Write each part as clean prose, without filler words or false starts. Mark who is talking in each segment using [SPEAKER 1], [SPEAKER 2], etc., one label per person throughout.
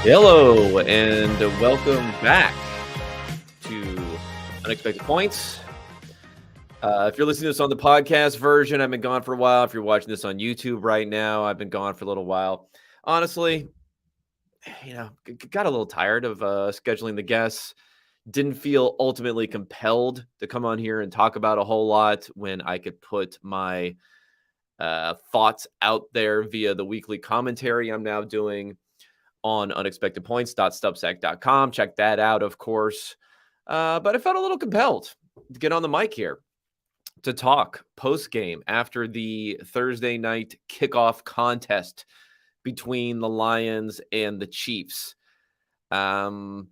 [SPEAKER 1] Hello and welcome back to Unexpected Points. If you're listening to this on the podcast version, I've been gone for a while. If you're watching this on YouTube right now, I've been gone for a little while. Honestly, got a little tired of scheduling the guests. Didn't feel ultimately compelled to come on here and talk about a whole lot when I could put my thoughts out there via the weekly commentary I'm now doing on unexpectedpoints.substack.com. Check that out, of course. But I felt a little compelled to get on the mic here to talk post game after the Thursday night kickoff contest between the Lions and the Chiefs. Gonna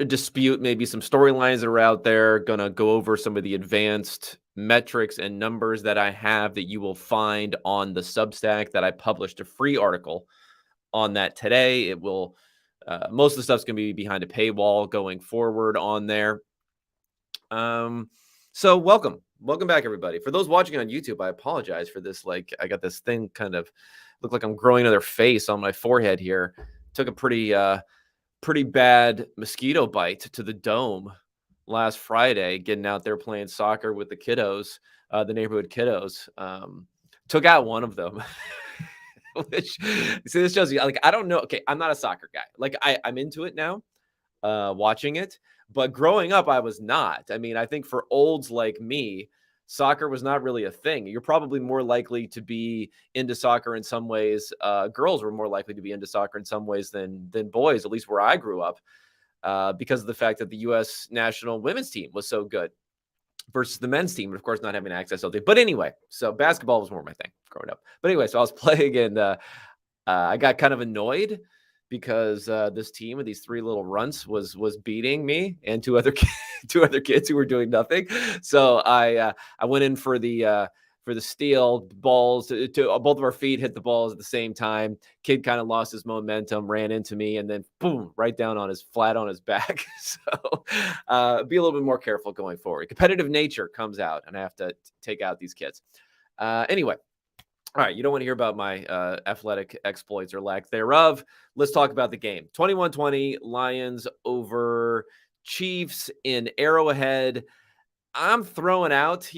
[SPEAKER 1] dispute maybe some storylines that are out there. Gonna go over some of the advanced metrics and numbers that I have that you will find on the Substack that I published a free article on that today. It will most of the stuff's going to be behind a paywall going forward on there. So welcome back, everybody. For those watching on YouTube, I apologize for this. Like, I got this thing kind of look like I'm growing another face on my forehead here. Took a pretty bad mosquito bite to the dome last Friday, getting out there playing soccer with the kiddos, the neighborhood kiddos. Took out one of them. Which, see, this shows you, like, I don't know. Okay, I'm not a soccer guy. Like, I'm into it now, watching it. But growing up, I was not. I mean, I think for olds like me, soccer was not really a thing. You're probably more likely to be into soccer in some ways. Girls were more likely to be into soccer in some ways than boys, at least where I grew up, because of the fact that the U.S. national women's team was so good versus the men's team, and of course not having access to it. But anyway, so basketball was more my thing growing up. But anyway, so I was playing and I got kind of annoyed because this team with these three little runts was beating me and two other kids who were doing nothing. So I went in for the steal. Balls to both of our feet hit the balls at the same time. Kid kind of lost his momentum, ran into me, and then boom, right down on flat on his back. So be a little bit more careful going forward. Competitive nature comes out, and I have to take out these kids. Anyway. All right, you don't want to hear about my athletic exploits or lack thereof. Let's talk about the game. 21-20, Lions over Chiefs in Arrowhead. I'm throwing out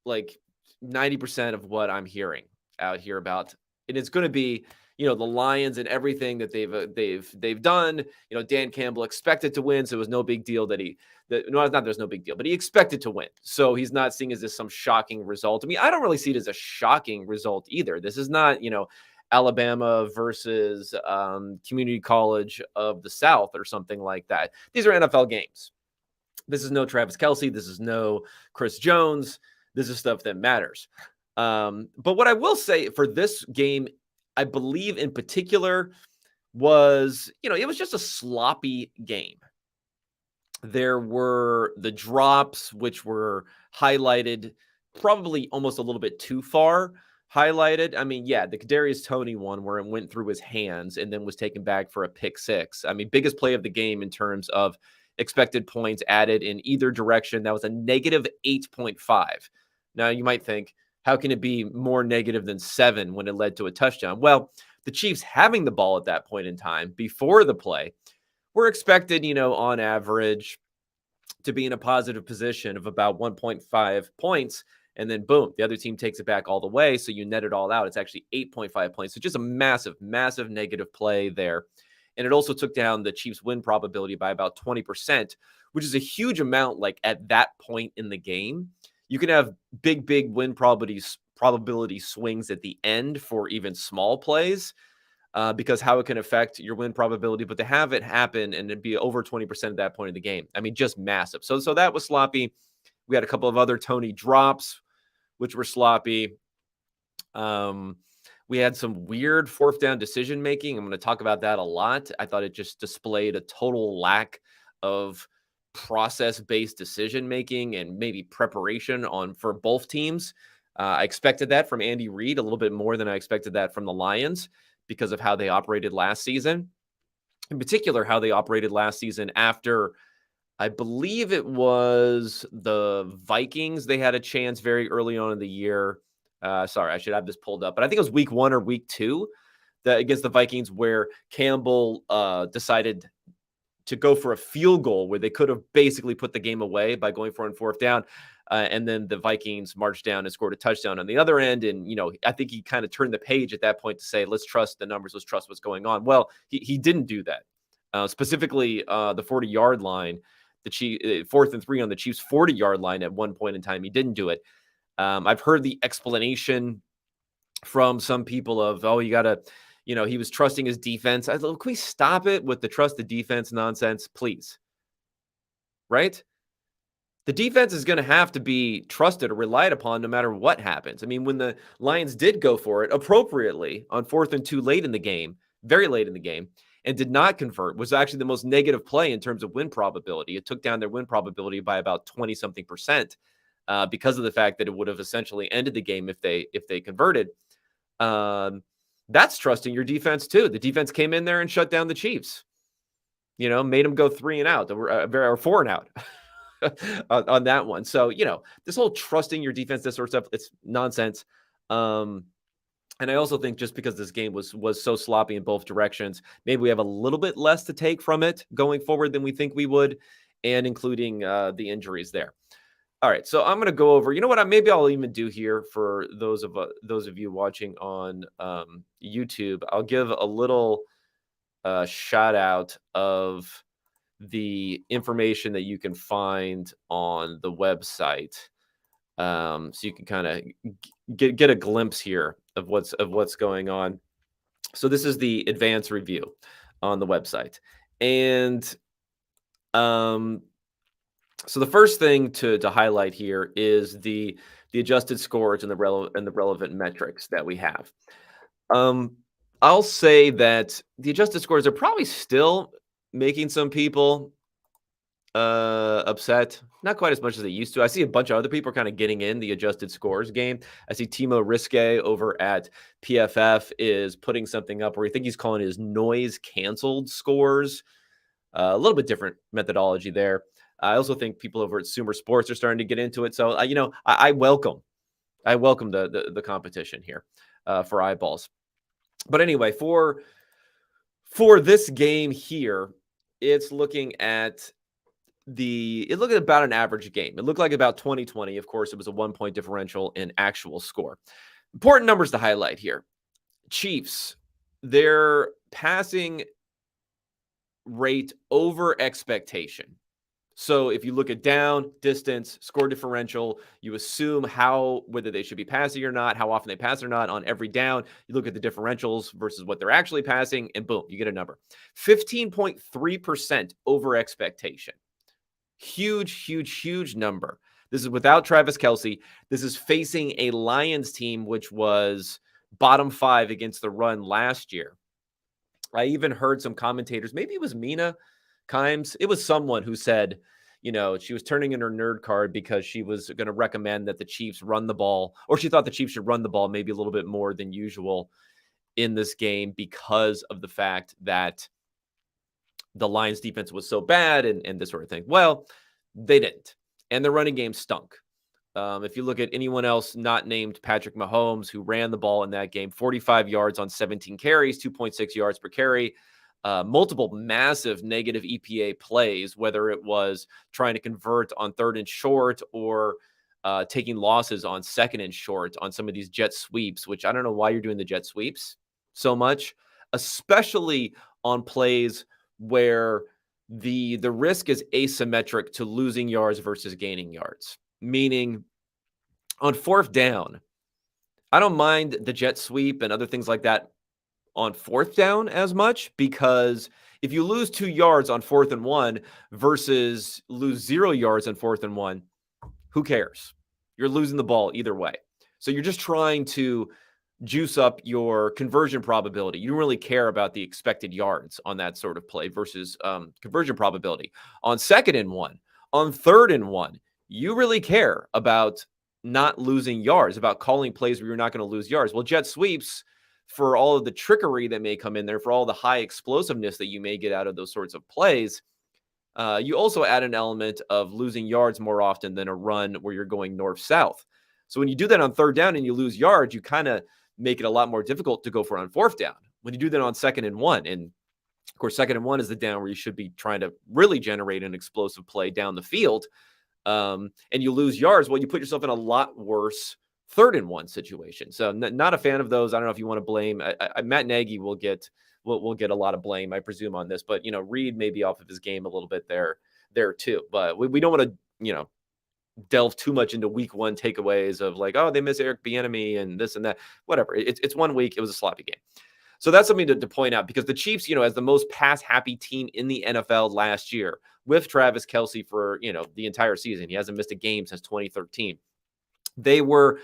[SPEAKER 1] like 90% of what I'm hearing out here about, and it's going to be, the Lions and everything that they've done. Dan Campbell expected to win, so it was no big deal there's no big deal, but he expected to win. So he's not seeing as this some shocking result. I mean, I don't really see it as a shocking result either. This is not, Alabama versus Community College of the South or something like that. These are NFL games. This is no Travis Kelce. This is no Chris Jones. This is stuff that matters. But what I will say for this game, I believe in particular, was, it was just a sloppy game. There were the drops, which were highlighted probably almost a little bit too far highlighted. I mean, yeah, the Kadarius Toney one where it went through his hands and then was taken back for a pick six. I mean, biggest play of the game in terms of expected points added in either direction. That was a negative 8.5. Now, you might think, how can it be more negative than 7 when it led to a touchdown? Well, the Chiefs having the ball at that point in time before the play were expected, on average to be in a positive position of about 1.5 points. And then boom, the other team takes it back all the way. So you net it all out. It's actually 8.5 points. So just a massive, massive negative play there. And it also took down the Chiefs' win probability by about 20%, which is a huge amount. Like at that point in the game, you can have big win probability swings at the end for even small plays because how it can affect your win probability. But to have it happen and it be over 20% at that point in the game, I mean, just massive. So that was sloppy. We had a couple of other Toney drops, which were sloppy. We had some weird fourth down decision making. I'm going to talk about that a lot. I thought it just displayed a total lack of process-based decision making and maybe preparation for both teams. I expected that from Andy Reid a little bit more than I expected that from the Lions because of how they operated last season. In particular, how they operated last season after, I believe it was the Vikings. They had a chance very early on in the year. Sorry, I should have this pulled up, but I think it was week 1 or week 2 against the Vikings where Campbell decided to go for a field goal where they could have basically put the game away by going for it on fourth down. And then the Vikings marched down and scored a touchdown on the other end. And, I think he kind of turned the page at that point to say, let's trust the numbers. Let's trust what's going on. Well, he didn't do that. Specifically, the 40-yard line, the Chiefs, 4th and 3 on the Chiefs' 40-yard line at one point in time. He didn't do it. I've heard the explanation from some people of, you got to, he was trusting his defense. Can we stop it with the trust the defense nonsense, please? Right? The defense is going to have to be trusted or relied upon no matter what happens. I mean, when the Lions did go for it appropriately on 4th and 2 late in the game, very late in the game, and did not convert, was actually the most negative play in terms of win probability. It took down their win probability by about 20-something% because of the fact that it would have essentially ended the game if they converted. That's trusting your defense too. The defense came in there and shut down the Chiefs. Made them go 3 and out, or 4 and out on that one. So, this whole trusting your defense, this sort of stuff, it's nonsense. And I also think just because this game was so sloppy in both directions, maybe we have a little bit less to take from it going forward than we think we would, and including the injuries there. All right, so I'm going to go over. You know what? Maybe I'll even do here for those of you watching on YouTube. I'll give a little shout out of the information that you can find on the website, so you can kind of get a glimpse here of what's going on. So this is the advanced review on the website, and so the first thing to highlight here is the adjusted scores and the relevant metrics that we have. I'll say that the adjusted scores are probably still making some people upset. Not quite as much as they used to. I see a bunch of other people kind of getting in the adjusted scores game. I see Timo Riske over at PFF is putting something up where I think he's calling his noise canceled scores. A little bit different methodology there. I also think people over at Sumer Sports are starting to get into it. So, I welcome the competition here for eyeballs. But anyway, for this game here, it's looking at about an average game. It looked like about 20-20. Of course, it was a 1-point differential in actual score. Important numbers to highlight here. Chiefs, their passing rate over expectation. So if you look at down, distance, score differential, you assume whether they should be passing or not, how often they pass or not on every down. You look at the differentials versus what they're actually passing, and boom, you get a number. 15.3% over expectation. Huge, huge, huge number. This is without Travis Kelce. This is facing a Lions team which was bottom 5 against the run last year. I even heard some commentators, maybe it was Mina Kimes. It was someone who said, she was turning in her nerd card because she was going to recommend that the Chiefs run the ball, or she thought the Chiefs should run the ball maybe a little bit more than usual in this game because of the fact that the Lions defense was so bad and this sort of thing. Well, they didn't. And the running game stunk. If you look at anyone else not named Patrick Mahomes, who ran the ball in that game, 45 yards on 17 carries, 2.6 yards per carry, multiple massive negative EPA plays, whether it was trying to convert on 3rd and short or taking losses on 2nd and short on some of these jet sweeps, which I don't know why you're doing the jet sweeps so much, especially on plays where the risk is asymmetric to losing yards versus gaining yards. Meaning on 4th down, I don't mind the jet sweep and other things like that on 4th down as much, because if you lose 2 yards on 4th and 1 versus lose 0 yards on 4th and 1, who cares? You're losing the ball either way. So you're just trying to juice up your conversion probability. You don't really care about the expected yards on that sort of play versus conversion probability. On 2nd and 1, on 3rd and 1, you really care about not losing yards, about calling plays where you're not going to lose yards. Well, jet sweeps, for all of the trickery that may come in there, for all the high explosiveness that you may get out of those sorts of plays, you also add an element of losing yards more often than a run where you're going north-south. So when you do that on 3rd down and you lose yards, you kind of make it a lot more difficult to go for on 4th down. when you do that on 2nd and 1, and of course, 2nd and 1 is the down where you should be trying to really generate an explosive play down the field, and you lose yards, well, you put yourself in a lot worse 3rd and 1 situation. So not a fan of those. I don't know if you want to blame Matt Nagy will get a lot of blame, I presume, on this, but Reed may be off of his game a little bit there too. But we don't want to delve too much into week 1 takeaways of like, oh, they miss Eric Bieniemy and this and that. Whatever. It's 1 week. It was a sloppy game. So that's something to point out, because the Chiefs, as the most pass-happy team in the NFL last year, with Travis Kelce for, the entire season. He hasn't missed a game since 2013. They were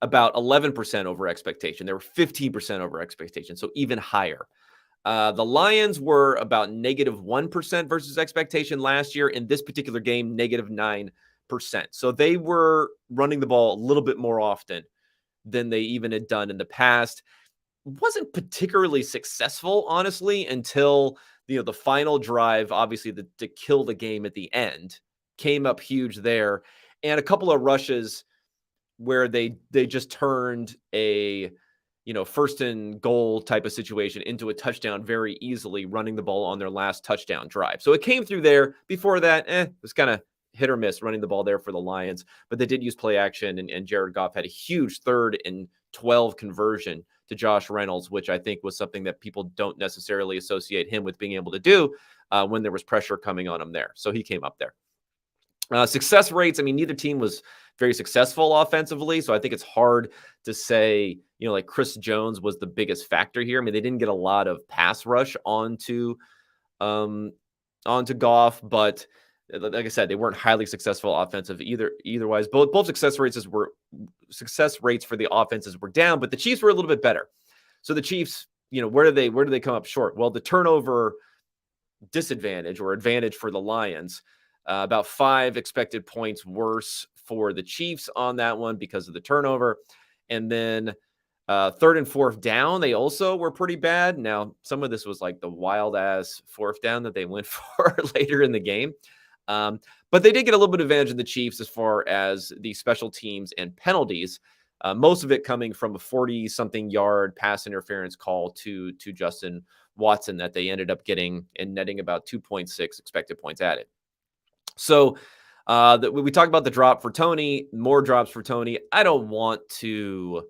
[SPEAKER 1] about 11% over expectation. They were 15% over expectation, so even higher. The Lions were about -1% versus expectation last year. In this particular game, -9%. So they were running the ball a little bit more often than they even had done in the past. Wasn't particularly successful, honestly, until the final drive, obviously to kill the game at the end, came up huge there, and a couple of rushes where they just turned a 1st and goal type of situation into a touchdown very easily, running the ball on their last touchdown drive. So it came through there. Before that, it was kind of hit or miss running the ball there for the Lions, but they did use play action, and Jared Goff had a huge 3rd and 12 conversion to Josh Reynolds, which I think was something that people don't necessarily associate him with being able to do when there was pressure coming on him there. So he came up there. Success rates, neither team was very successful offensively, so I think it's hard to say, like Chris Jones was the biggest factor here. They didn't get a lot of pass rush onto Goff, but like I said, they weren't highly successful offensive either-wise. Both success rates for the offenses were down, but the Chiefs were a little bit better. So the Chiefs, where do they come up short? Well, the turnover disadvantage or advantage for the Lions, about 5 expected points worse for the Chiefs on that one because of the turnover. And then 3rd and 4th down, they also were pretty bad. Now, some of this was like the wild ass 4th down that they went for later in the game. But they did get a little bit of advantage in the Chiefs as far as the special teams and penalties, most of it coming from a 40-something yard pass interference call to Justin Watson that they ended up getting and netting about 2.6 expected points added. So we talked about the drop for Tony, more drops for Tony. I don't want to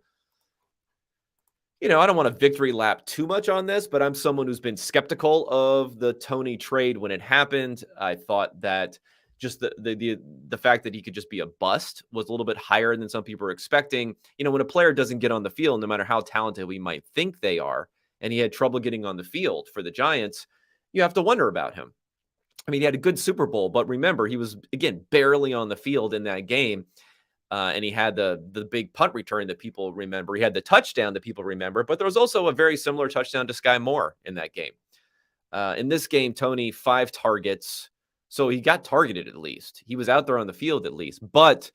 [SPEAKER 1] victory lap too much on this, but I'm someone who's been skeptical of the Tony trade when it happened. I thought that just the fact that he could just be a bust was a little bit higher than some people were expecting. When a player doesn't get on the field, no matter how talented we might think they are, and he had trouble getting on the field for the Giants, you have to wonder about him. He had a good Super Bowl, but remember, he was, again, barely on the field in that game. And he had the big punt return that people remember. He had the touchdown that people remember, but there was also a very similar touchdown to Sky Moore in that game. In this game, Tony, 5 targets. So he got targeted at least. He was out there on the field at least, but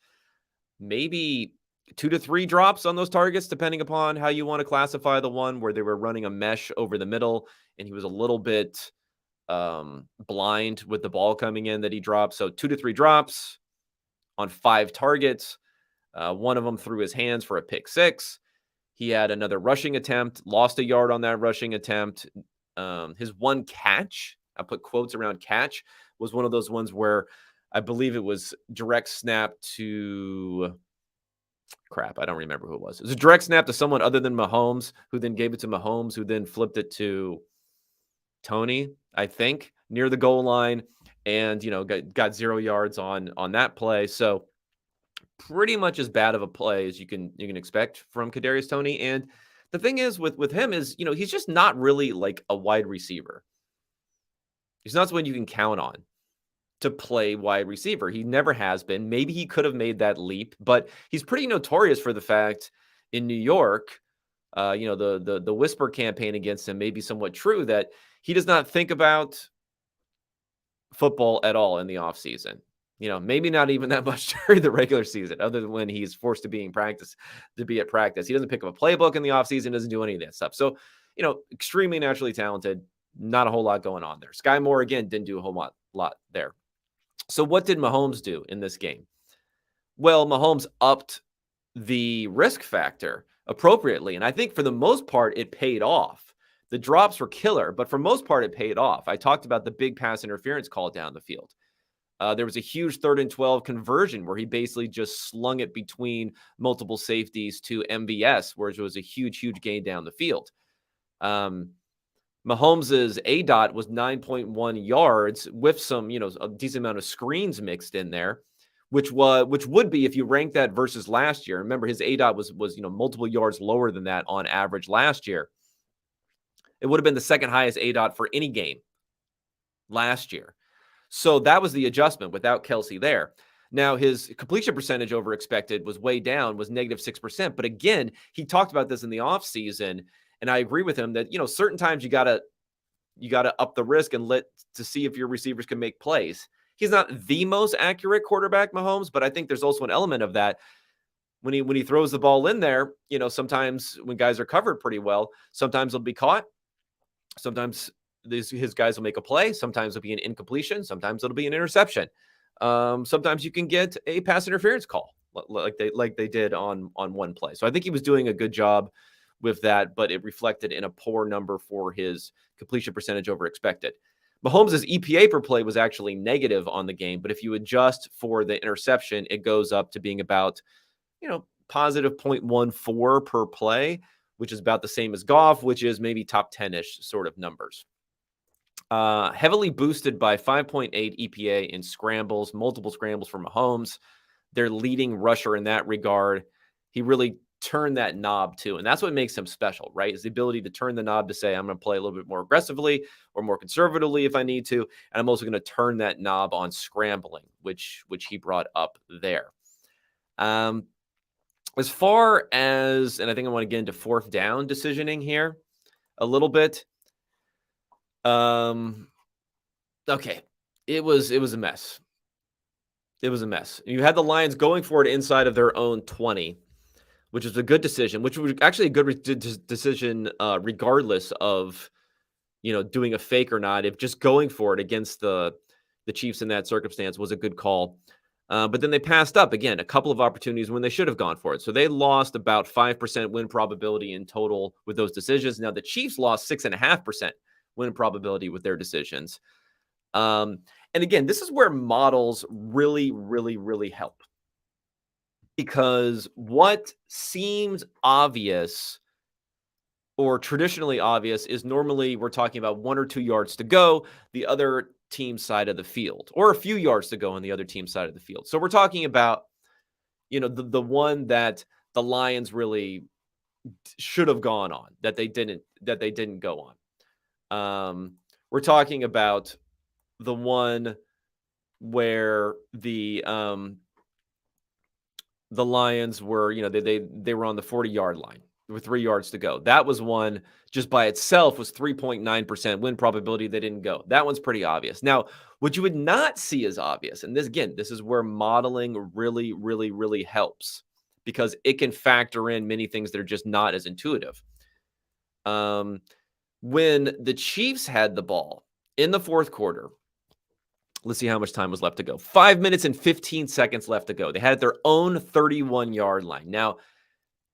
[SPEAKER 1] maybe 2 to 3 drops on those targets, depending upon how you want to classify the one where they were running a mesh over the middle and he was a little bit blind with the ball coming in that he dropped. So 2 to 3 drops on 5 targets. One of them through his hands for a pick 6. He had another rushing attempt, lost a yard on that rushing attempt. His one catch, I put quotes around catch, was one of those ones where I believe it was direct snap to crap. I don't remember who it was. It was a direct snap to someone other than Mahomes, who then gave it to Mahomes, who then flipped it to Tony, I think, near the goal line, and got 0 yards on that play. So pretty much as bad of a play as you can expect from Kadarius Toney. And the thing is with him is, he's just not really like a wide receiver. He's not someone you can count on to play wide receiver. He never has been. Maybe he could have made that leap, but he's pretty notorious for the fact in New York, the whisper campaign against him may be somewhat true, that he does not think about football at all in the offseason. Maybe not even that much during the regular season, other than when he's forced to be at practice. He doesn't pick up a playbook in the offseason, doesn't do any of that stuff. So, extremely naturally talented, not a whole lot going on there. Sky Moore, again, didn't do a whole lot there. So what did Mahomes do in this game? Well, Mahomes upped the risk factor appropriately. And I think for the most part, it paid off, The drops were killer, but for most part, it paid off. I talked about the big pass interference call down the field. There was a huge 3rd and 12 conversion where he basically just slung it between multiple safeties to MVS, where it was a huge, huge gain down the field. Mahomes's ADOT was 9.1 yards with some, a decent amount of screens mixed in there, which would be, if you rank that versus last year. Remember, his ADOT was multiple yards lower than that on average last year. It would have been the second highest ADOT for any game last year. So that was the adjustment without Kelsey there. Now, his completion percentage over expected was way down, was -6%. But again, he talked about this in the offseason, and I agree with him that, certain times you gotta up the risk and to see if your receivers can make plays. He's not the most accurate quarterback, Mahomes, but I think there's also an element of that. When he throws the ball in there, sometimes when guys are covered pretty well, sometimes they'll be caught. Sometimes his guys will make a play. Sometimes it'll be an incompletion. Sometimes it'll be an interception. Sometimes you can get a pass interference call like they did on one play. So I think he was doing a good job with that, but it reflected in a poor number for his completion percentage over expected. Mahomes' EPA per play was actually negative on the game, but if you adjust for the interception, it goes up to being about, positive 0.14 per play, which is about the same as Goff, which is maybe top 10-ish sort of numbers. Heavily boosted by 5.8 EPA in scrambles, multiple scrambles for Mahomes. Their leading rusher in that regard. He really turned that knob too. And that's what makes him special, right? Is the ability to turn the knob to say, I'm going to play a little bit more aggressively or more conservatively if I need to. And I'm also going to turn that knob on scrambling, which he brought up there. As far as, and I think I want to get into 4th down decisioning here a little bit. Okay. It was a mess. It was a mess. You had the Lions going for it inside of their own 20, which was a good decision, which was actually a good decision regardless of, doing a fake or not. If just going for it against the Chiefs in that circumstance was a good call. But then they passed up, again, a couple of opportunities when they should have gone for it. So they lost about 5% win probability in total with those decisions. Now, the Chiefs lost 6.5% win probability with their decisions. And again, this is where models really, really, really help. Because what seems obvious or traditionally obvious is normally we're talking about 1 or 2 yards to go, the other team's side of the field, or a few yards to go on the other team's side of the field. So we're talking about, the one that the Lions really should have gone on that they didn't go on. We're talking about the one where the Lions were, they were on the 40-yard line with 3 yards to go. That was one just by itself was 3.9% win probability. They didn't go. That one's pretty obvious. Now, what you would not see as obvious, and this is where modeling really, really, really helps because it can factor in many things that are just not as intuitive. When the Chiefs had the ball in the 4th quarter, let's see how much time was left to go. 5 minutes and 15 seconds left to go. They had their own 31-yard line. Now,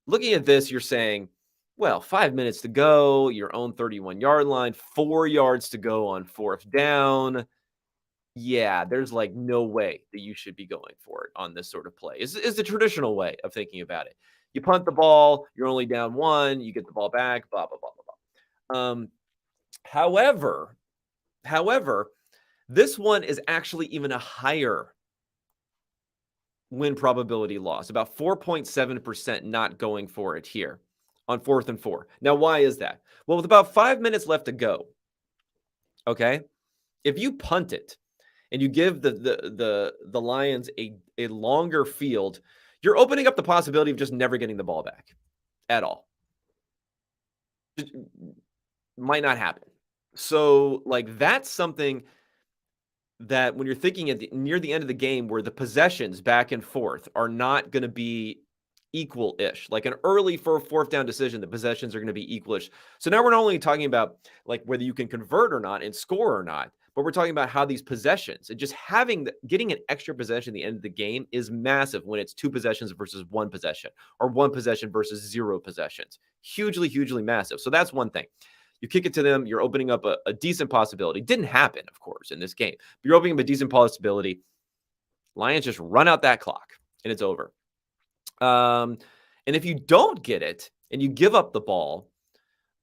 [SPEAKER 1] looking at this, you're saying, well, 5 minutes to go, your own 31-yard line, 4 yards to go on 4th down. Yeah, there's like no way that you should be going for it on this sort of play. Is the traditional way of thinking about it. You punt the ball, you're only down 1, you get the ball back, blah, blah, blah, blah, blah. However, this one is actually even a higher win probability loss, about 4.7% not going for it here on 4th and 4. Now, why is that? Well, with about 5 minutes left to go, okay, if you punt it and you give the Lions a longer field, you're opening up the possibility of just never getting the ball back at all. It might not happen. So, like, that's something that when you're thinking near the end of the game where the possessions back and forth are not going to be equal-ish, like an early for 4th down decision, the possessions are going to be equal-ish. So now we're not only talking about like whether you can convert or not and score or not, but we're talking about how these possessions and just getting an extra possession at the end of the game is massive when it's 2 possessions versus 1 possession or 1 possession versus 0 possessions. Hugely, hugely massive. So that's one thing. You kick it to them. You're opening up a decent possibility. Didn't happen, of course, in this game. But you're opening up a decent possibility. Lions just run out that clock, and it's over. And if you don't get it and you give up the ball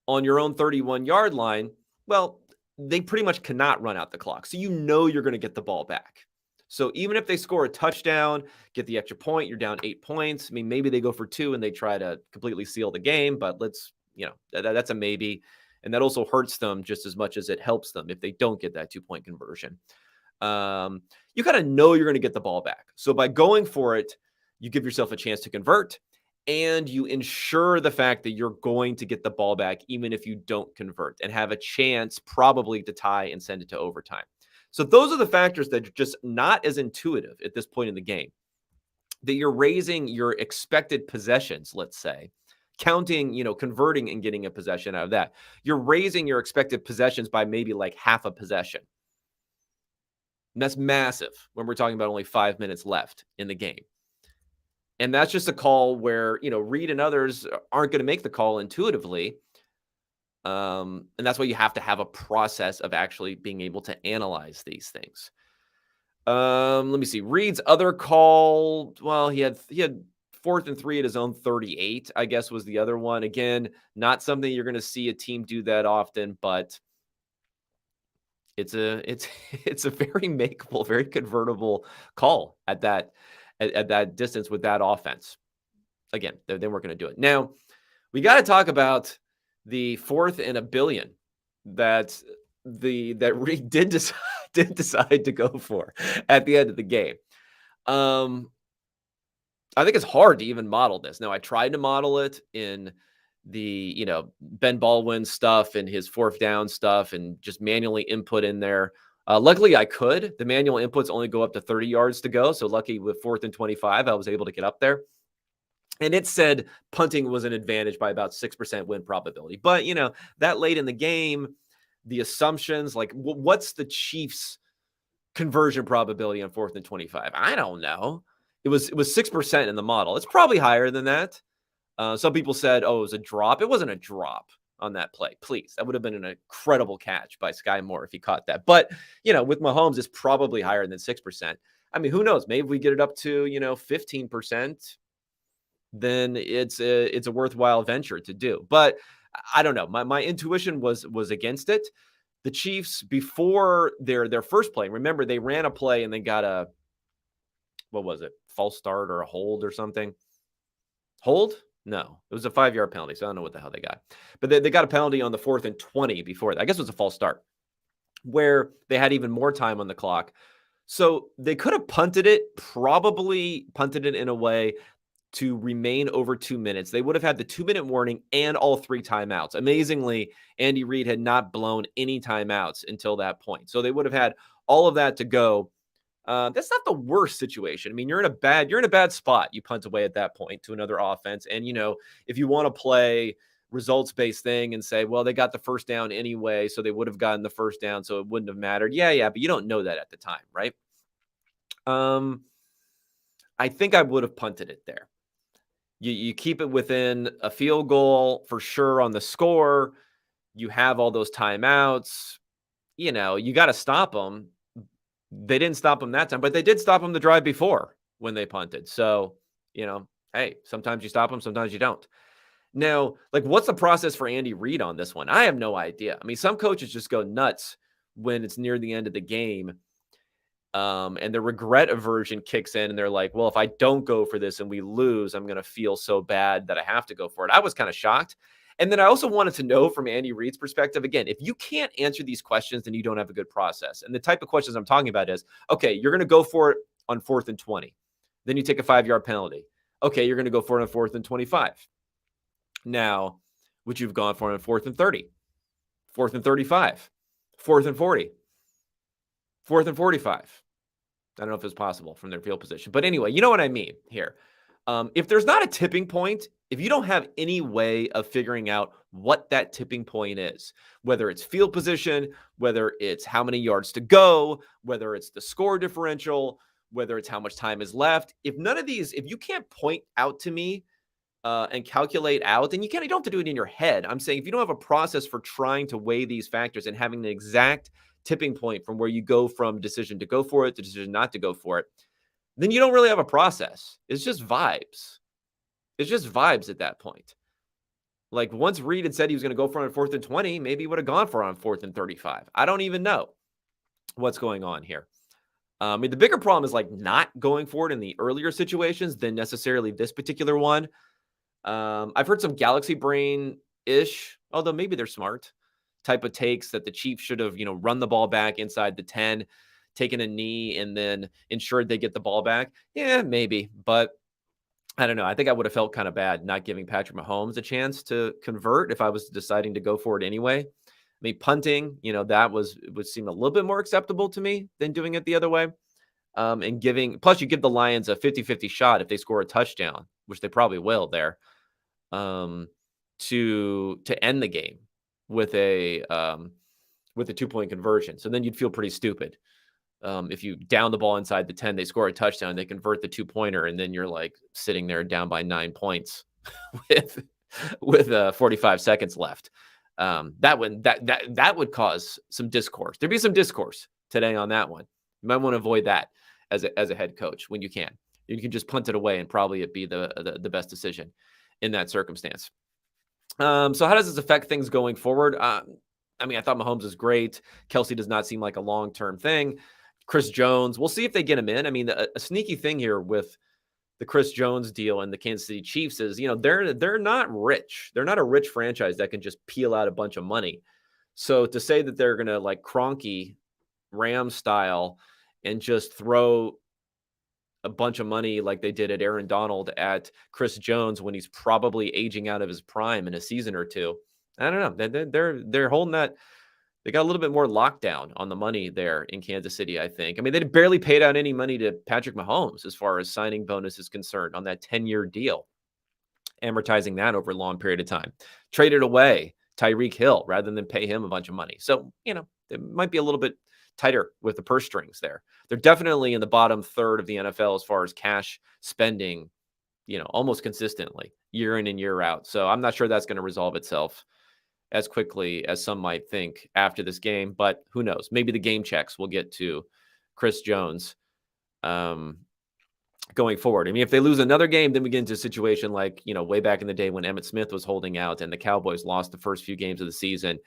[SPEAKER 1] on your own 31-yard line, well, they pretty much cannot run out the clock. So you know you're going to get the ball back. So even if they score a touchdown, get the extra point, you're down 8 points. I mean, maybe they go for 2 and they try to completely seal the game, but that's a maybe. And that also hurts them just as much as it helps them if they don't get that 2-point conversion. You got to know you're going to get the ball back. So by going for it, you give yourself a chance to convert, and you ensure the fact that you're going to get the ball back even if you don't convert, and have a chance probably to tie and send it to overtime. So those are the factors that are just not as intuitive at this point in the game. That you're raising your expected possessions, let's say, counting, converting and getting a possession out of that. You're raising your expected possessions by maybe like half a possession. And that's massive when we're talking about only 5 minutes left in the game. And that's just a call where, Reed and others aren't going to make the call intuitively. And that's why you have to have a process of actually being able to analyze these things. Let me see. Reed's other call, well, he had 4th and 3 at his own 38, I guess was the other one. Again, not something you're going to see a team do that often, but it's a very makeable, very convertible call at that distance with that offense. Again, they weren't going to do it. Now, we got to talk about the 4th and a billion that Reed did decide to go for at the end of the game. I think it's hard to even model this. Now, I tried to model it in the, Ben Baldwin stuff and his 4th down stuff and just manually input in there. Luckily, I could. The manual inputs only go up to 30 yards to go. So lucky with 4th and 25, I was able to get up there. And it said punting was an advantage by about 6% win probability. But, that late in the game, the assumptions, like what's the Chiefs' conversion probability on 4th and 25? I don't know. It was 6% in the model. It's probably higher than that. Some people said, it was a drop. It wasn't a drop on that play. Please, that would have been an incredible catch by Sky Moore if he caught that. But, with Mahomes, it's probably higher than 6%. I mean, who knows? Maybe if we get it up to, 15%, then it's a worthwhile venture to do. But I don't know. My intuition was against it. The Chiefs, before their first play, remember they ran a play and they got a, what was it? False start or a hold or something? Hold? No, it was a 5-yard penalty. So I don't know what the hell they got. But they got a penalty on the 4th and 20 before that. I guess it was a false start where they had even more time on the clock. So they could have probably punted it in a way to remain over 2 minutes. They would have had the 2-minute warning and all 3 timeouts. Amazingly, Andy Reid had not blown any timeouts until that point. So they would have had all of that to go. That's not the worst situation. I mean, you're in a bad spot. You punt away at that point to another offense. And, if you want to play results-based thing and say, well, they got the first down anyway, so they would have gotten the first down, so it wouldn't have mattered. Yeah, but you don't know that at the time, right? I think I would have punted it there. You keep it within a field goal for sure on the score. You have all those timeouts. You got to stop them. They didn't stop them that time, but they did stop them the drive before when they punted. So, hey, sometimes you stop them, sometimes you don't. Now, what's the process for Andy Reid on this one? I have no idea. I mean, some coaches just go nuts when it's near the end of the game. And the regret aversion kicks in and they're like, well, if I don't go for this and we lose, I'm going to feel so bad that I have to go for it. I was kind of shocked. And then I also wanted to know from Andy Reid's perspective, again, if you can't answer these questions, then you don't have a good process. And the type of questions I'm talking about is, okay, you're going to go for it on 4th and 20. Then you take a 5-yard penalty. Okay, you're going to go for it on 4th and 25. Now, would you have gone for it on 4th and 30, 4th and 35, 4th and 40, 4th and 45? I don't know if it's possible from their field position. But anyway, you know what I mean here. If there's not a tipping point, if you don't have any way of figuring out what that tipping point is, whether it's field position, whether it's how many yards to go, whether it's the score differential, whether it's how much time is left, if you can't point out to me and calculate out, and you don't have to do it in your head. I'm saying if you don't have a process for trying to weigh these factors and having the exact tipping point from where you go from decision to go for it to decision not to go for it, then you don't really have a process. It's just vibes. It's just vibes at that point. Like once Reed had said he was going to go for it on 4th and 20, maybe he would have gone for it on 4th and 35. I don't even know what's going on here. I mean, the bigger problem is like not going for it in the earlier situations than necessarily this particular one. I've heard some galaxy brain-ish, although maybe they're smart, type of takes that the Chiefs should have, run the ball back inside the 10, taken a knee, and then ensured they get the ball back. Yeah, maybe. But I don't know. I think I would have felt kind of bad not giving Patrick Mahomes a chance to convert if I was deciding to go for it anyway. I mean, punting, that would seem a little bit more acceptable to me than doing it the other way. Plus you give the Lions a 50-50 shot if they score a touchdown, which they probably will there, to end the game with a 2-point conversion. So then you'd feel pretty stupid. If you down the ball inside the 10, they score a touchdown, they convert the 2-pointer, and then you're like sitting there down by 9 points with 45 seconds left. That would cause some discourse. There'd be some discourse today on that one. You might want to avoid that as a head coach when you can. You can just punt it away and probably it be the best decision in that circumstance. So how does this affect things going forward? I thought Mahomes is great. Kelsey does not seem like a long-term thing. Chris Jones, we'll see if they get him in. I mean, a sneaky thing here with the Chris Jones deal and the Kansas City Chiefs is, they're not rich. They're not a rich franchise that can just peel out a bunch of money. So to say that they're going to like Kroenke Rams style and just throw a bunch of money like they did at Aaron Donald at Chris Jones when he's probably aging out of his prime in a season or two, I don't know. They're holding that. They got a little bit more lockdown on the money there in Kansas City, I think. I mean, they barely paid out any money to Patrick Mahomes as far as signing bonus is concerned on that 10-year deal, amortizing that over a long period of time. Traded away Tyreek Hill rather than pay him a bunch of money. So, it might be a little bit tighter with the purse strings there. They're definitely in the bottom third of the NFL as far as cash spending, almost consistently year in and year out. So I'm not sure that's going to resolve itself as quickly as some might think after this game, but who knows? Maybe the game checks will get to Chris Jones going forward. I mean, if they lose another game, then we get into a situation like, way back in the day when Emmitt Smith was holding out and the Cowboys lost the first few games of the season.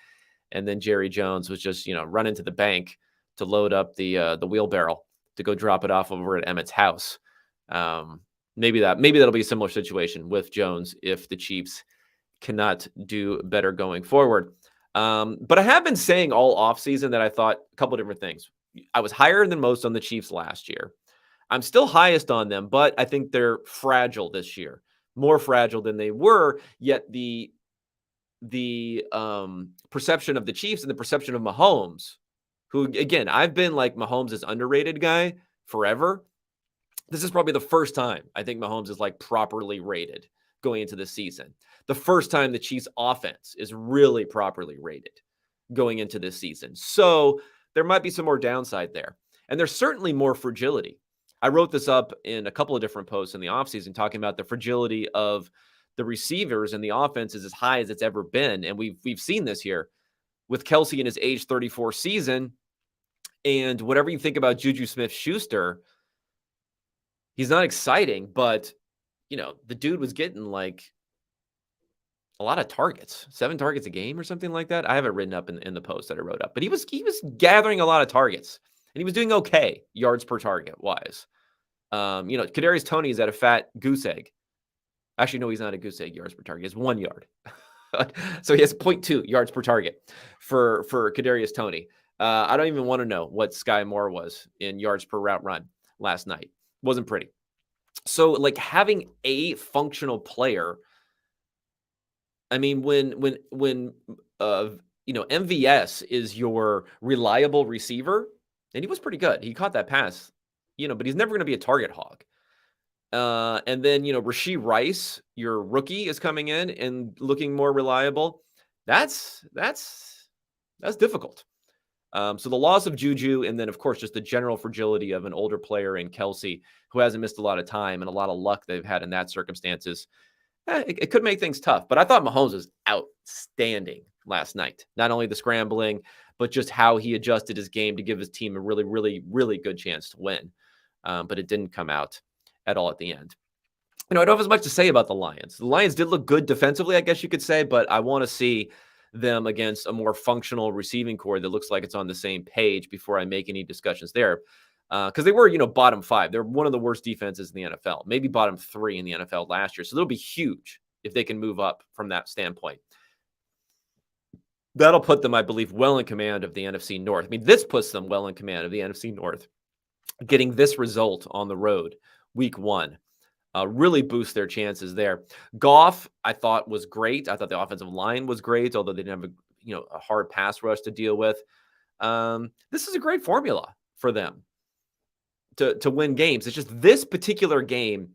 [SPEAKER 1] And then Jerry Jones was just, running to the bank to load up the wheelbarrow to go drop it off over at Emmitt's house. Maybe that'll be a similar situation with Jones if the Chiefs cannot do better going forward. But I have been saying all offseason that I thought a couple of different things. I was higher than most on the Chiefs last year. I'm still highest on them, but I think they're fragile this year, more fragile than they were. Yet the perception of the Chiefs and the perception of Mahomes, who, again, I've been like Mahomes is underrated guy forever. This is probably the first time I think Mahomes is like properly rated going into the season. The first time the Chiefs offense is really properly rated going into this season. So there might be some more downside there. And there's certainly more fragility. I wrote this up in a couple of different posts in the offseason talking about the fragility of the receivers and the offense is as high as it's ever been. And we've seen this here with Kelsey in his age 34 season. And whatever you think about Juju Smith-Schuster, he's not exciting, but the dude was getting like a lot of targets, 7 targets a game or something like that. I have it written up in the post that I wrote up, but he was gathering a lot of targets and he was doing okay yards per target wise. Kadarius Toney is at a fat goose egg. Actually, no, he's not a goose egg yards per target. He has 1 yard. So he has 0.2 yards per target for Kadarius Toney. I don't even want to know what Sky Moore was in yards per route run last night. Wasn't pretty. So like having a functional player, I mean, when MVS is your reliable receiver, and he was pretty good. He caught that pass, but he's never going to be a target hog. And then, Rashee Rice, your rookie, is coming in and looking more reliable. That's difficult. So the loss of Juju, and then, of course, just the general fragility of an older player in Kelsey who hasn't missed a lot of time and a lot of luck they've had in that circumstances it could make things tough. But I thought Mahomes was outstanding last night. Not only the scrambling, but just how he adjusted his game to give his team a really, really, really good chance to win. But it didn't come out at all at the end. I don't have as much to say about the Lions. The Lions did look good defensively, I guess you could say, but I want to see them against a more functional receiving core that looks like it's on the same page before I make any discussions there. Because they were, bottom 5. They're one of the worst defenses in the NFL, maybe bottom 3 in the NFL last year. So they'll be huge if they can move up from that standpoint. That'll put them, I believe, well in command of the NFC North. I mean, this puts them well in command of the NFC North. Getting this result on the road, week 1, really boost their chances there. Goff, I thought, was great. I thought the offensive line was great, although they didn't have a hard pass rush to deal with. This is a great formula for them to win games. It's just this particular game,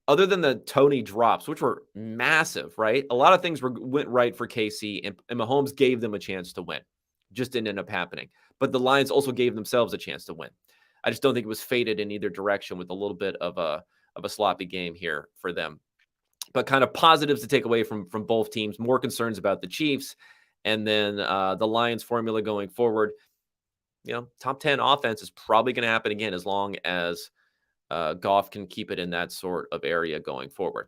[SPEAKER 1] other than the Tony drops, which were massive, right? A lot of things went right for KC, and Mahomes gave them a chance to win. Just didn't end up happening. But the Lions also gave themselves a chance to win. I just don't think it was fated in either direction, with a little bit of a sloppy game here for them. But kind of positives to take away from both teams. More concerns about the Chiefs, and then the Lions formula going forward. Top 10 offense is probably going to happen again as long as Goff can keep it in that sort of area going forward.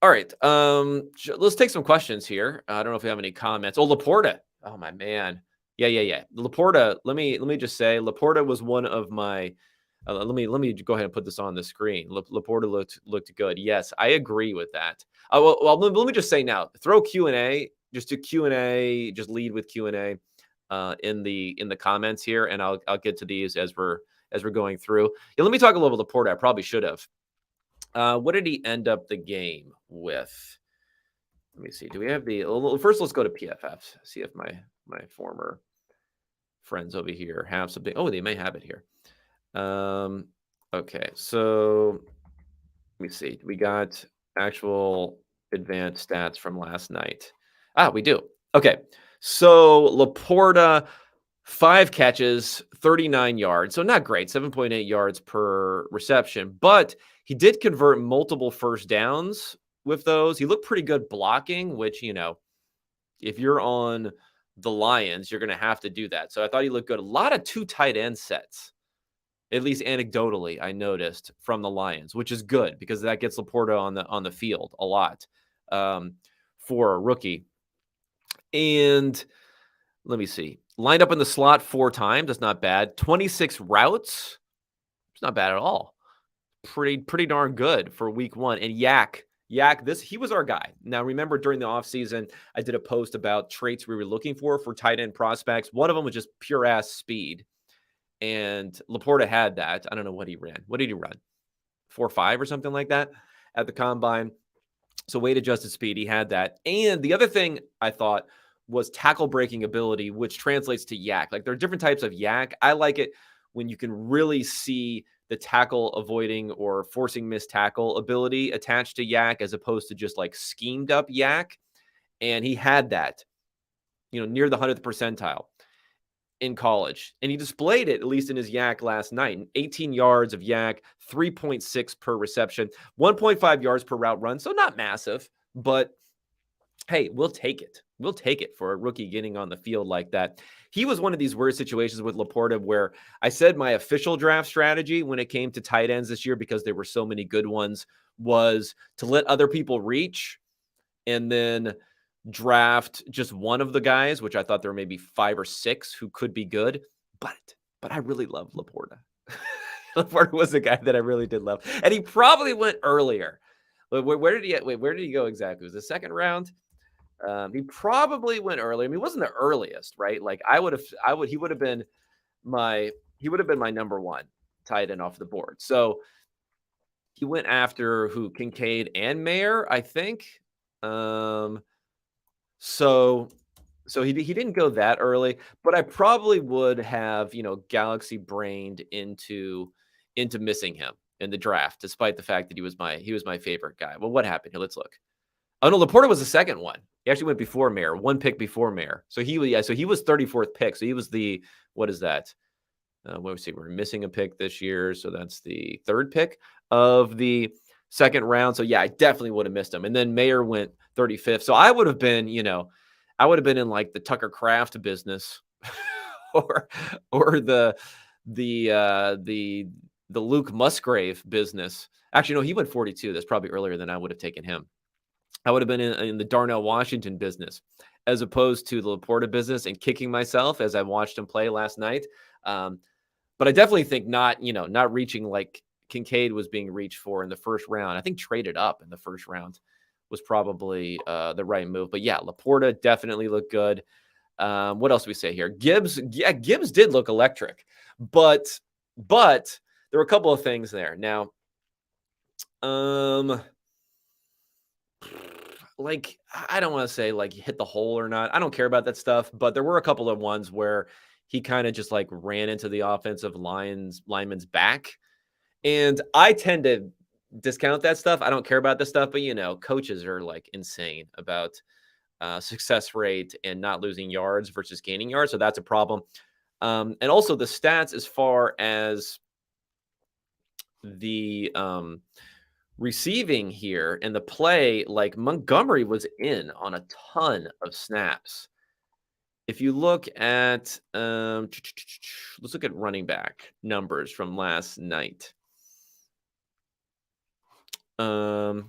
[SPEAKER 1] All right, let's take some questions here. I don't know if we have any comments. Oh, Laporta. Oh, my man. Yeah. Laporta, let me just say, Laporta was one of my let me go ahead and put this on the screen. Laporta looked good. Yes, I agree with that. Well, let me just say now, throw Q&A, just do Q&A, just lead with Q&A in the comments here, and I'll get to these as we're going through. Yeah, let me talk a little bit about Laporta. I probably should have. What did he end up the game with? Let me see. Do we have first, let's go to PFF, see if my former friends over here have something. Oh, they may have it here. Okay, so let me see. We got actual advanced stats from last night. We do. Okay, so Laporta, 5 catches, 39 yards. So not great, 7.8 yards per reception, but he did convert multiple first downs with those. He looked pretty good blocking, which, if you're on the Lions, you're going to have to do that. So I thought he looked good. A lot of 2 tight end sets, at least anecdotally, I noticed from the Lions, which is good because that gets Laporta on the field a lot for a rookie. And let me see. Lined up in the slot 4 times. That's not bad. 26 routes. It's not bad at all. Pretty darn good for week 1. And Yak, he was our guy. Now, remember, during the offseason, I did a post about traits we were looking for tight end prospects. One of them was just pure ass speed. And Laporta had that. I don't know what he ran. What did he run? 4.5 or something like that at the combine. So weight adjusted speed, he had that. And the other thing I thought was tackle breaking ability, which translates to yak. Like, there are different types of yak. I like it when you can really see the tackle avoiding or forcing missed tackle ability attached to yak, as opposed to just like schemed up yak. And he had that, near the 100th percentile in college. And he displayed it, at least in his yak last night. 18 yards of yak, 3.6 per reception, 1.5 yards per route run. So not massive, but hey, we'll take it. We'll take it for a rookie getting on the field like that. He was one of these weird situations with Laporta where I said my official draft strategy when it came to tight ends this year, because there were so many good ones, was to let other people reach and then draft just one of the guys, which I thought there were maybe 5 or 6 who could be good. But I really love Laporta. Laporta was a guy that I really did love. And he probably went earlier. Where did he go exactly? Was it the second round? He probably went early. I mean, he wasn't the earliest, right? Like he would have been my number 1 tight end off the board. So he went after Kincaid and Mayer, I think. So he didn't go that early, but I probably would have, galaxy brained into missing him in the draft, despite the fact that he was my favorite guy. Well, what happened here? Let's look. Oh no, Laporta was the second one. He actually went before Mayer, 1 pick before Mayer. So he was 34th pick. So he was what is that? We're missing a pick this year. So that's the 3rd pick of the second round. So yeah, I definitely would have missed him. And then Mayer went 35th. So I would have been, I would have been in like the Tucker Craft business or the the Luke Musgrave business. Actually, no, he went 42. That's probably earlier than I would have taken him. I would have been in the Darnell Washington business as opposed to the Laporta business and kicking myself as I watched him play last night. But I definitely think not reaching like Kincaid was being reached for in the first round. I think traded up in the first round was probably the right move. But yeah, Laporta definitely looked good. What else do we say here? Gibbs, yeah, Gibbs did look electric, but there were a couple of things there. Now, like I don't want to say like he hit the hole or not. I don't care about that stuff, but there were a couple of ones where he kind of just like ran into the offensive lineman's back. And I tend to discount that stuff. I don't care about this stuff, but coaches are like insane about success rate and not losing yards versus gaining yards. So that's a problem. And also the stats as far as the receiving here and the play, like Montgomery was in on a ton of snaps. If you look at, let's look at running back numbers from last night. For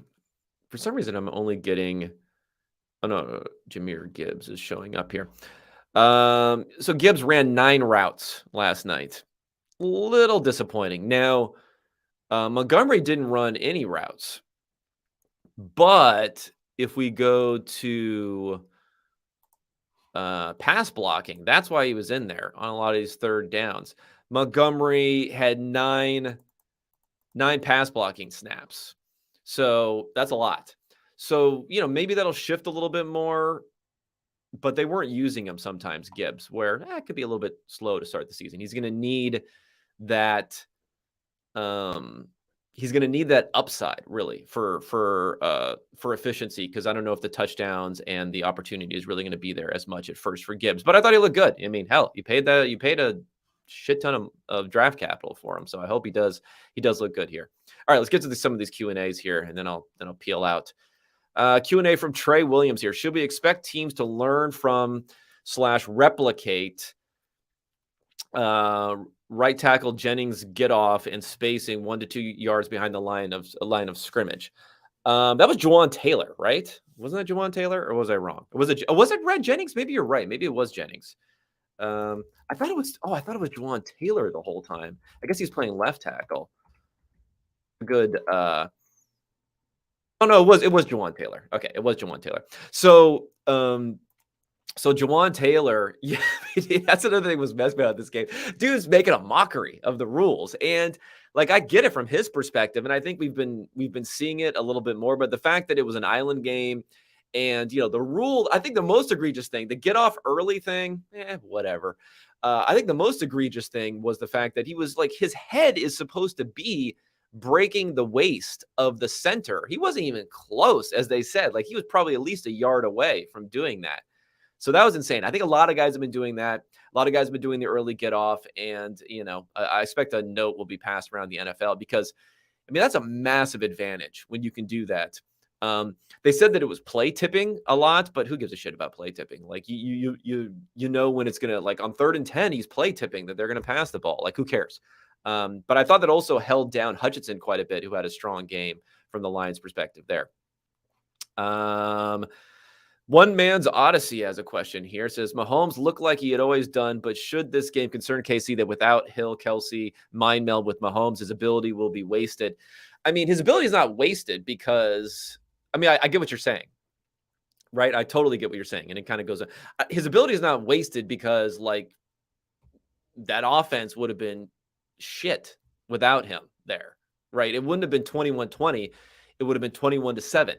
[SPEAKER 1] some reason, I'm only getting. Oh no, Jahmyr Gibbs is showing up here. So Gibbs ran 9 routes last night. Little disappointing. Now, Montgomery didn't run any routes, but if we go to pass blocking, that's why he was in there on a lot of these third downs. Montgomery had nine pass blocking snaps. So that's a lot. So, maybe that'll shift a little bit more, but they weren't using him sometimes, Gibbs, where it could be a little bit slow to start the season. He's going to need that. He's going to need that upside really for efficiency, because I don't know if the touchdowns and the opportunity is really going to be there as much at first for Gibbs. But I thought he looked good. I mean, hell, you paid a shit ton of draft capital for him, so I hope he does look good here. All right, let's get to some of these Q&As here, and then I'll peel out. Q&A from Trey Williams here. Should we expect teams to learn from / replicate right tackle Jennings get off and spacing 1 to 2 yards behind the line of scrimmage? That was Juwan Taylor, right? Wasn't that Juwan Taylor, or was I wrong? Was it Red Jennings? Maybe you're right. Maybe it was Jennings. I thought it was Juwan Taylor the whole time. I guess he's playing left tackle. Good. Oh no, it was Juwan Taylor. Okay, it was Juwan Taylor. So Juwan Taylor, yeah, that's another thing was messed about this game. Dude's making a mockery of the rules, and like I get it from his perspective, and I think we've been seeing it a little bit more. But the fact that it was an island game, and the rule, I think the most egregious thing, the get off early thing, whatever. I think the most egregious thing was the fact that he was like, his head is supposed to be breaking the waist of the center. He wasn't even close, as they said. Like, he was probably at least a yard away from doing that. So that was insane. I think a lot of guys have been doing that. A lot of guys have been doing the early get off, and I expect a note will be passed around the NFL, because I mean, that's a massive advantage when you can do that. They said that it was play tipping a lot, but who gives a shit about play tipping? Like, you when it's gonna, like, on 3rd and 10, he's play tipping that they're gonna pass the ball. Like, who cares? But I thought that also held down Hutchinson quite a bit, who had a strong game from the Lions' perspective there. One Man's Odyssey has a question here. It says, Mahomes looked like he had always done, but should this game concern KC that without Hill, Kelsey, mind meld with Mahomes, his ability will be wasted? I mean, his ability is not wasted because, I mean, I get what you're saying, right? I totally get what you're saying. And it kind of goes, his ability is not wasted because, like, that offense would have been shit without him there, right? It wouldn't have been 21-20. It would have been 21-7,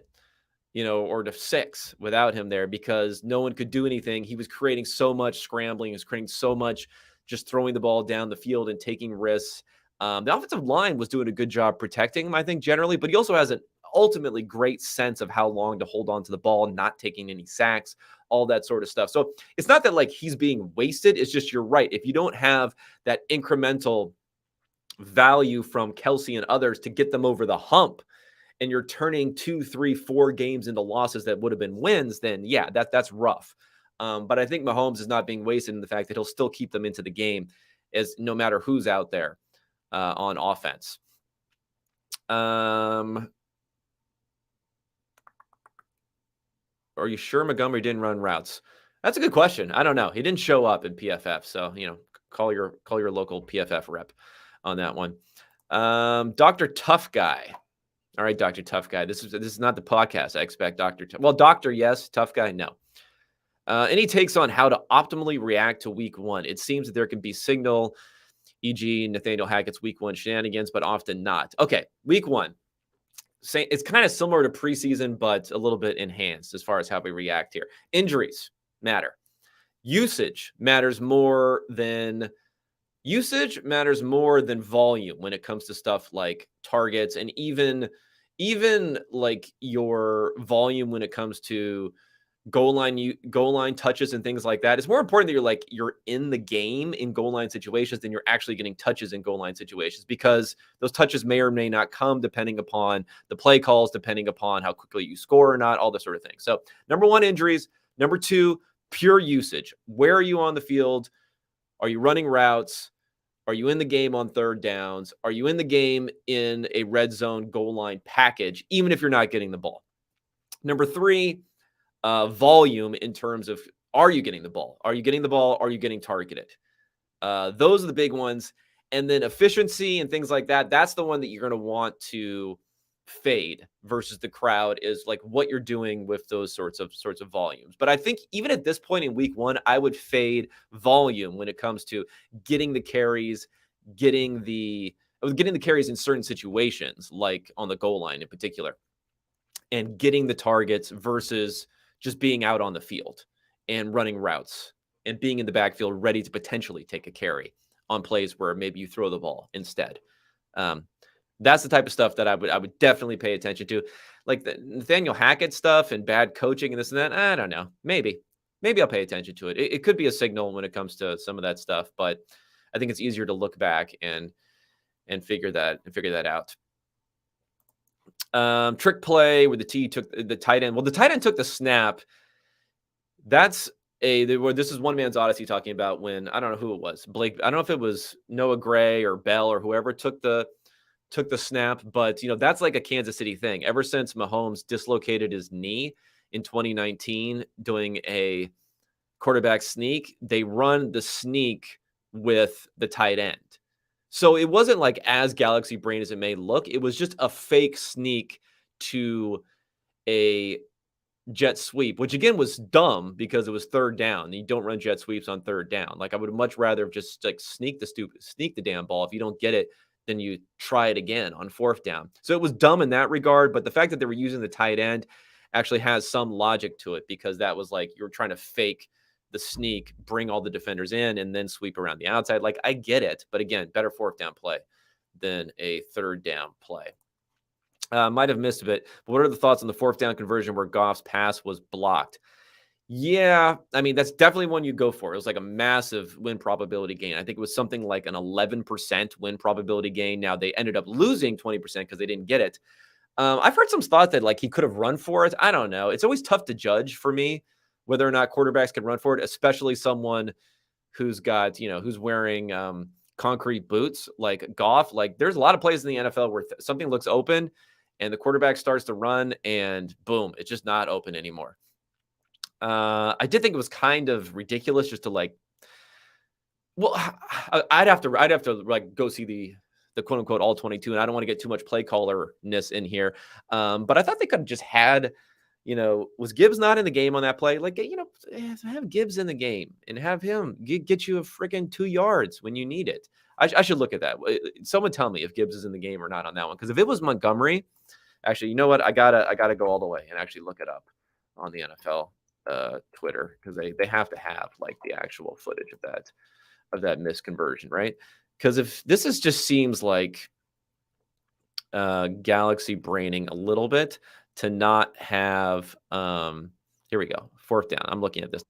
[SPEAKER 1] or to 6 without him there, because no one could do anything. He was creating so much scrambling. He was creating so much just throwing the ball down the field and taking risks. The offensive line was doing a good job protecting him, I think, generally, but he also has an ultimately great sense of how long to hold on to the ball, not taking any sacks, all that sort of stuff. So it's not that like he's being wasted. It's just, you're right. If you don't have that incremental value from Kelsey and others to get them over the hump and you're turning 2, 3, 4 games into losses that would have been wins, then yeah, that's rough. But I think Mahomes is not being wasted in the fact that he'll still keep them into the game, as no matter who's out there on offense. Are you sure Montgomery didn't run routes? That's a good question. I don't know. He didn't show up in PFF, so call your local PFF rep on that one. Dr. Tough Guy. All right, Dr. Tough Guy. This is not the podcast. I expect Doctor, yes. Tough Guy, no. Any takes on how to optimally react to week one? It seems that there can be signal, e.g. Nathaniel Hackett's week one shenanigans, but often not. Okay, week one. It's kind of similar to preseason, but a little bit enhanced as far as how we react here. Injuries matter. Usage matters more than volume when it comes to stuff like targets, and even like your volume when it comes to goal line touches and things like that. It's more important that you're in the game in goal line situations than you're actually getting touches in goal line situations, because those touches may or may not come depending upon the play calls, depending upon how quickly you score or not, all this sort of thing. So number one, injuries. Number two, pure usage. Where are you on the field? Are you running routes? Are you in the game on third downs? Are you in the game in a red zone goal line package, even if you're not getting the ball? Number three, volume in terms of, are you getting the ball? Are you getting the ball? Are you getting targeted? Those are the big ones. And then efficiency and things like that. That's the one that you're going to want to fade versus the crowd, is like what you're doing with those sorts of volumes. But I think even at this point in week one, I would fade volume when it comes to getting the carries, getting the carries in certain situations, like on the goal line in particular, and getting the targets versus just being out on the field and running routes and being in the backfield ready to potentially take a carry on plays where maybe you throw the ball instead. That's the type of stuff that I would definitely pay attention to. Like the Nathaniel Hackett stuff and bad coaching and this and that, I don't know. Maybe I'll pay attention to it. It could be a signal when it comes to some of that stuff, but I think it's easier to look back and figure that out. Trick play where the T took the tight end. Well, the tight end took the snap. This is One Man's Odyssey talking about when, I don't know who it was. Blake, I don't know if it was Noah Gray or Bell or whoever took the snap, but that's like a Kansas City thing. Ever since Mahomes dislocated his knee in 2019 doing a quarterback sneak, they run the sneak with the tight end. So it wasn't like as galaxy brain as it may look. It was just a fake sneak to a jet sweep, which again was dumb because it was third down. You don't run jet sweeps on third down. Like I would much rather have just like sneak the damn ball. If you don't get it, then you try it again on fourth down. So it was dumb in that regard. But the fact that they were using the tight end actually has some logic to it, because that was like you were trying to fake the sneak, bring all the defenders in, and then sweep around the outside. Like I get it, but again, better fourth down play than a third down play. Might have missed a bit, but what are the thoughts on the fourth down conversion where Goff's pass was blocked? Yeah, I mean, that's definitely one you go for. It was like a massive win probability gain. I think it was something like an 11% win probability gain. Now they ended up losing 20% because they didn't get it. I've heard some thought that like he could have run for it. I don't know. It's always tough to judge for me whether or not quarterbacks can run for it, especially someone who's got, who's wearing concrete boots like Goff. Like there's a lot of plays in the NFL where something looks open and the quarterback starts to run and boom, it's just not open anymore. I did think it was kind of ridiculous just to like, well, I'd have to like go see the quote unquote all 22, and I don't want to get too much play callerness in here. But I thought they could have just had, was Gibbs not in the game on that play? Like, have Gibbs in the game and have him get you a freaking 2 yards when you need it. I should look at that. Someone tell me if Gibbs is in the game or not on that one. Because if it was Montgomery, actually, you know what? I gotta go all the way and actually look it up on the NFL Twitter, because they have to have like the actual footage of that misconversion, right? Because if this just seems like galaxy braining a little bit to not have here we go, fourth down. I'm looking at this.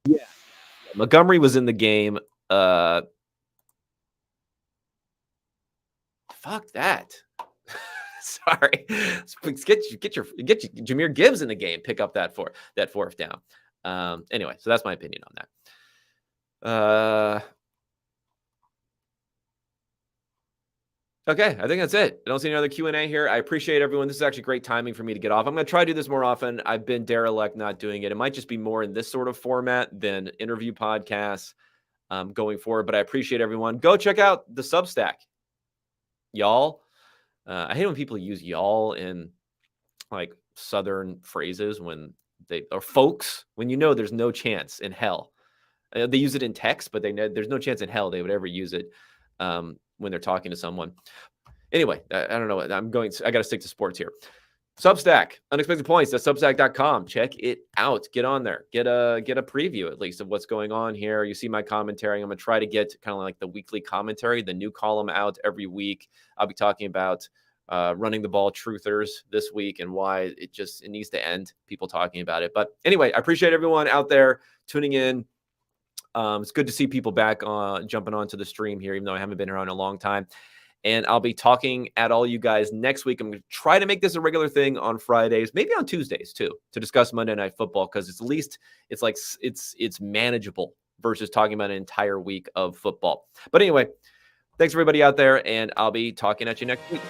[SPEAKER 1] Yeah, Montgomery was in the game. Fuck that. Sorry. Get your Jahmyr Gibbs in the game. Pick up that fourth down. Anyway, so that's my opinion on that. Okay, I think that's it. I don't see any other Q&A here. I appreciate everyone. This is actually great timing for me to get off. I'm going to try to do this more often. I've been derelict not doing it. It might just be more in this sort of format than interview podcasts going forward, but I appreciate everyone. Go check out the Substack, y'all. I hate when people use y'all in like Southern phrases or folks, when there's no chance in hell. They use it in text, but there's no chance in hell they would ever use it when they're talking to someone. Anyway, I don't know. I got to stick to sports here. Substack, Unexpected Points. That's substack.com. Check it out. Get on there. Get a preview at least of what's going on here. You see my commentary. I'm gonna try to get kind of like the weekly commentary, the new column out every week. I'll be talking about running the ball truthers this week and why it needs to end. People talking about it. But anyway, I appreciate everyone out there tuning in. It's good to see people back jumping onto the stream here, even though I haven't been here in a long time. And I'll be talking at all you guys next week. I'm going to try to make this a regular thing on Fridays, maybe on Tuesdays too, to discuss Monday Night Football, because it's manageable versus talking about an entire week of football. But anyway, thanks everybody out there, and I'll be talking at you next week.